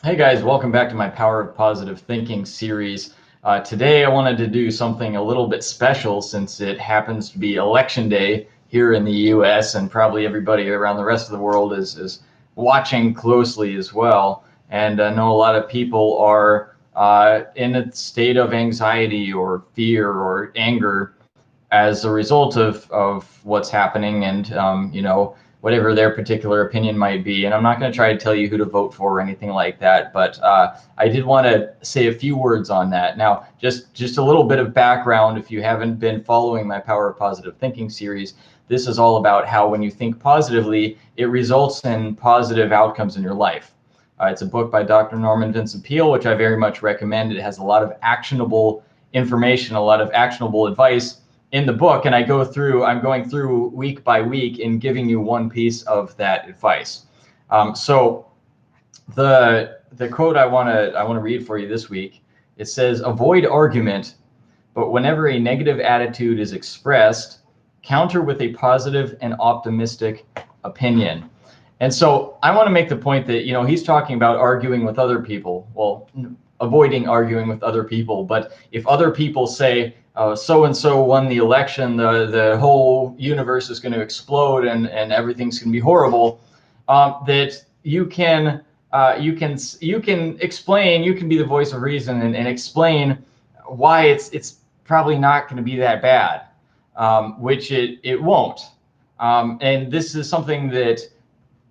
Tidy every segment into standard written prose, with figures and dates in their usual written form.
Hey guys, welcome back to my Power of Positive Thinking series. Today I wanted to do something a little bit special since it happens to be election day here in the US, and probably everybody around the rest of the world is watching closely as well. And I know a lot of people are in a state of anxiety or fear or anger as a result of what's happening, and whatever their particular opinion might be. And I'm not going to try to tell you who to vote for or anything like that, but I did want to say a few words on that. Now, just a little bit of background if you haven't been following my Power of Positive Thinking series. This is all about how when you think positively, it results in positive outcomes in your life. It's a book by Dr. Norman Vincent Peale, which I very much recommend. It has a lot of actionable information, a lot of actionable advice in the book, and I'm going through week by week in giving you one piece of that advice. So the quote I want to read for you this week, it says, "Avoid argument, but whenever a negative attitude is expressed, counter with a positive and optimistic opinion." And so I want to make the point that, he's talking about arguing with other people. Well, avoiding arguing with other people. But if other people say, so-and-so won the election, the whole universe is going to explode and everything's going to be horrible, that you can explain, you can be the voice of reason and explain why it's probably not going to be that bad, which it won't. And this is something that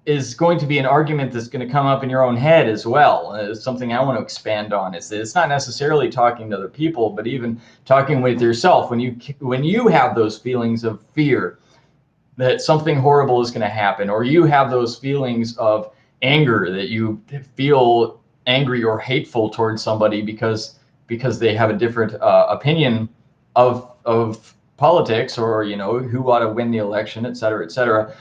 is going to be an argument that's going to come up in your own head as well. It's something I want to expand on, is that it's not necessarily talking to other people, but even talking with yourself. When you have those feelings of fear that something horrible is going to happen, or you have those feelings of anger, that you feel angry or hateful towards somebody because they have a different opinion of politics, or who ought to win the election, et cetera,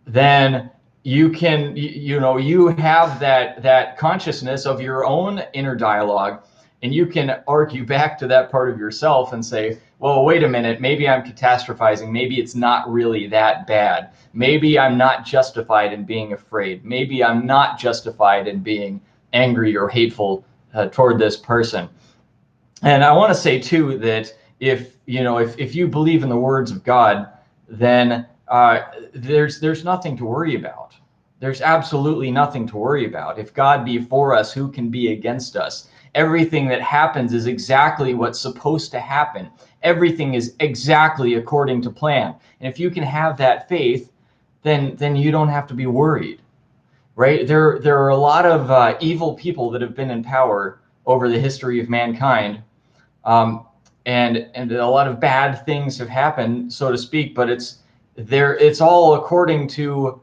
then you can, you have that consciousness of your own inner dialogue, and you can argue back to that part of yourself and say, well, wait a minute, maybe I'm catastrophizing. Maybe it's not really that bad. Maybe I'm not justified in being afraid. Maybe I'm not justified in being angry or hateful toward this person. And I want to say too that if you believe in the words of God, then there's nothing to worry about. There's absolutely nothing to worry about. If God be for us, who can be against us? Everything that happens is exactly what's supposed to happen. Everything is exactly according to plan. And if you can have that faith, then you don't have to be worried, right? There are a lot of evil people that have been in power over the history of mankind, and a lot of bad things have happened, so to speak. But it's all according to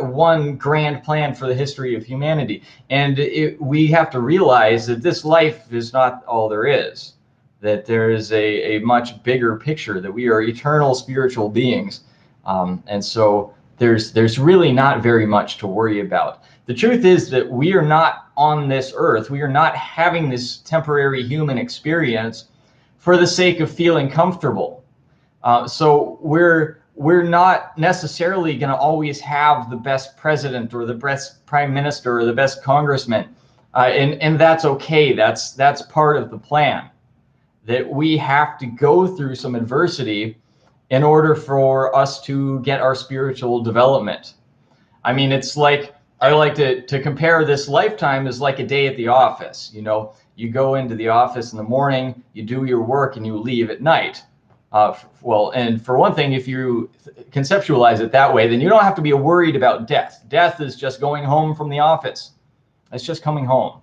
one grand plan for the history of humanity. And we have to realize that this life is not all there is, that there is a much bigger picture, that we are eternal spiritual beings. And so there's really not very much to worry about. The truth is that we are not on this earth. We are not having this temporary human experience for the sake of feeling comfortable. So we're not necessarily going to always have the best president or the best prime minister or the best congressman, and that's okay. That's part of the plan, that we have to go through some adversity in order for us to get our spiritual development. I mean, it's like, I like to compare this lifetime as like a day at the office. You go into the office in the morning, you do your work, and you leave at night. Well, and for one thing, if you conceptualize it that way, then you don't have to be worried about death. Death is just going home from the office. It's just coming home.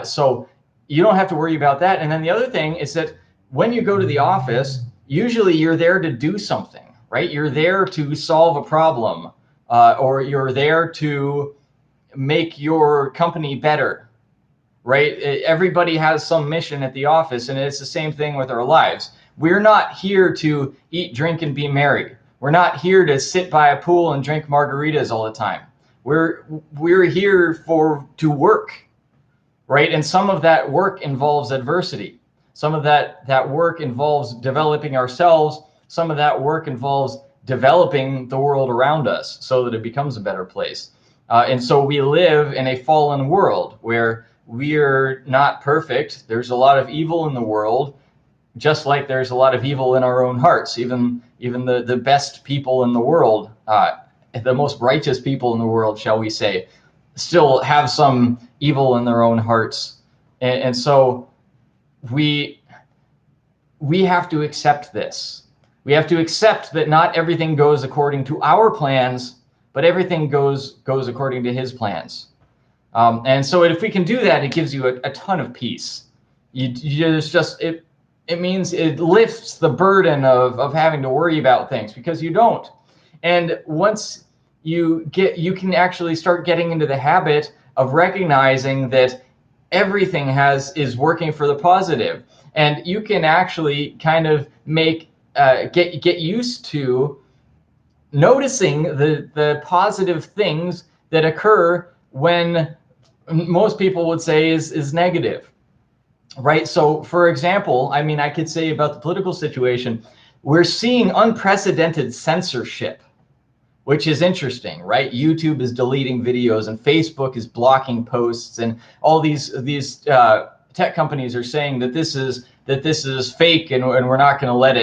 So you don't have to worry about that. And then the other thing is that when you go to the office, usually you're there to do something, right? You're there to solve a problem, or you're there to make your company better, right? Everybody has some mission at the office, and it's the same thing with our lives. We're not here to eat, drink, and be merry. We're not here to sit by a pool and drink margaritas all the time. We're here to work, right? And some of that work involves adversity. Some of that work involves developing ourselves. Some of that work involves developing the world around us so that it becomes a better place. And so we live in a fallen world where we're not perfect. There's a lot of evil in the world, just like there's a lot of evil in our own hearts. Even the best people in the world, the most righteous people in the world, shall we say, still have some evil in their own hearts. And so we have to accept this. We have to accept that not everything goes according to our plans, but everything goes according to his plans. And so if we can do that, it gives you a ton of peace. It means it lifts the burden of having to worry about things, because you don't. And once you can actually start getting into the habit of recognizing that everything is working for the positive. And you can actually kind of get used to noticing the positive things that occur when most people would say is negative, right? So for example, I mean, I could say about the political situation, we're seeing unprecedented censorship, which is interesting, right? YouTube is deleting videos and Facebook is blocking posts, and all these tech companies are saying that this is fake, and we're not going to let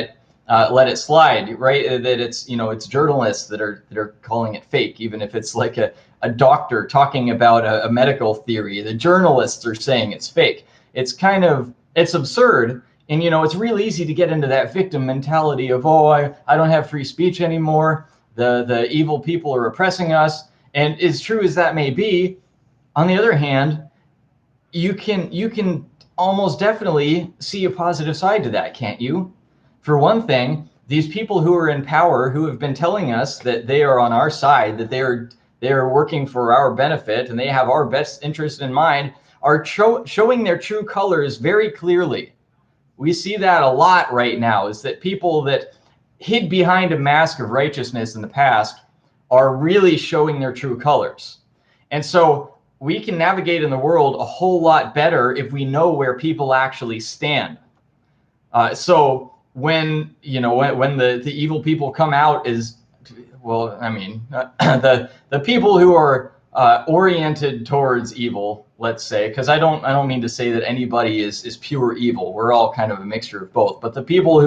it slide, right? That it's journalists that are calling it fake, even if it's like a doctor talking about a medical theory. The journalists are saying it's fake. It's absurd. And it's real easy to get into that victim mentality of, oh, I don't have free speech anymore. The evil people are oppressing us. And as true as that may be, on the other hand, you can almost definitely see a positive side to that, can't you? For one thing, these people who are in power, who have been telling us that they are on our side, that they are working for our benefit, and they have our best interest in mind, are showing their true colors very clearly. We see that a lot right now, is that people that hid behind a mask of righteousness in the past are really showing their true colors. And so we can navigate in the world a whole lot better if we know where people actually stand. So when the evil people come out, the people who are oriented towards evil, let's say, because I don't mean to say that anybody is pure evil. We're all kind of a mixture of both. But the people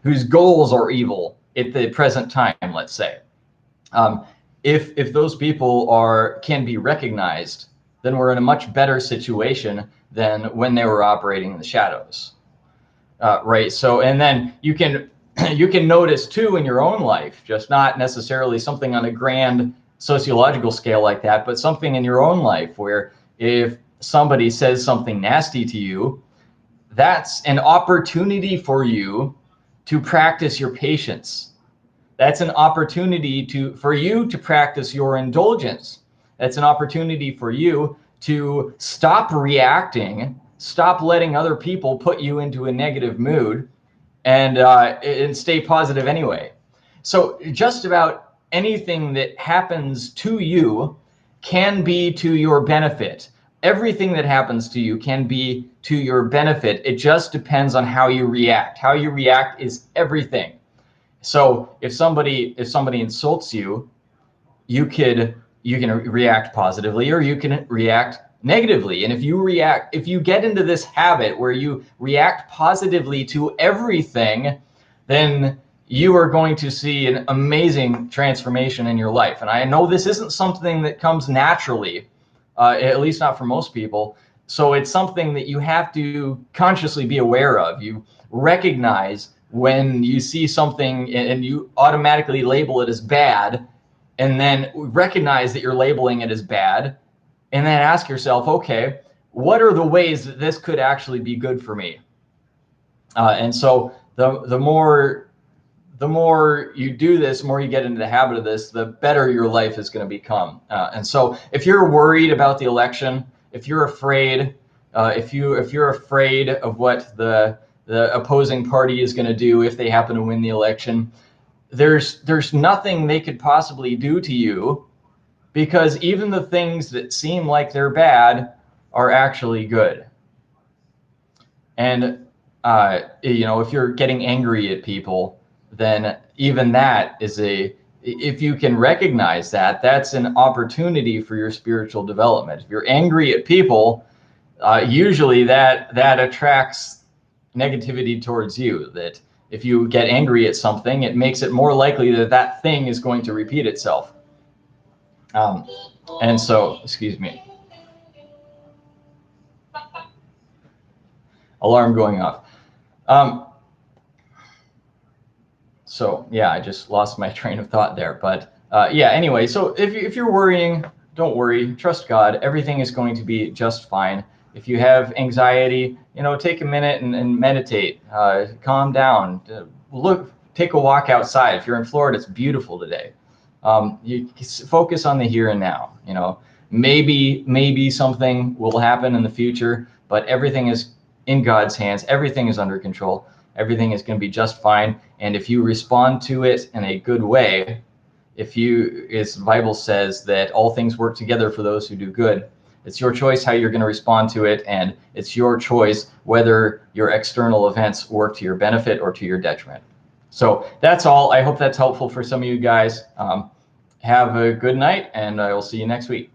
whose goals are evil at the present time, let's say, if those people can be recognized, then we're in a much better situation than when they were operating in the shadows, right? So, and then you can notice too in your own life, just not necessarily something on a grand sociological scale like that, but something in your own life where if somebody says something nasty to you, that's an opportunity for you to practice your patience. That's an opportunity for you to practice your indulgence. That's an opportunity for you to stop reacting, stop letting other people put you into a negative mood, and stay positive anyway. So just about anything that happens to you can be to your benefit. Everything that happens to you can be to your benefit. It just depends on how you react. How you react is everything. So if somebody insults you, you can react positively, or you can react negatively. And if you get into this habit where you react positively to everything, then you are going to see an amazing transformation in your life. And I know this isn't something that comes naturally, at least not for most people. So it's something that you have to consciously be aware of. You recognize when you see something and you automatically label it as bad, and then recognize that you're labeling it as bad, and then ask yourself, okay, what are the ways that this could actually be good for me? And so the more you do this, the more you get into the habit of this, the better your life is going to become. And so if you're worried about the election, if you're afraid, if you're afraid of what the opposing party is going to do if they happen to win the election, there's nothing they could possibly do to you, because even the things that seem like they're bad are actually good. And if you're getting angry at people, then even that is a if you can recognize that, that's an opportunity for your spiritual development. If you're angry at people, usually that attracts negativity towards you. That if you get angry at something, it makes it more likely that that thing is going to repeat itself. And so, excuse me, alarm going off. So yeah, I just lost my train of thought there. But yeah, anyway, so if you're worrying, don't worry, trust God. Everything is going to be just fine. If you have anxiety, take a minute and meditate, calm down, take a walk outside. If you're in Florida, it's beautiful today. You focus on the here and now. Maybe something will happen in the future, but everything is in God's hands. Everything is under control. Everything is going to be just fine. And if you respond to it in a good way, as the Bible says that all things work together for those who do good, it's your choice how you're going to respond to it. And it's your choice whether your external events work to your benefit or to your detriment. So that's all. I hope that's helpful for some of you guys. Have a good night, and I will see you next week.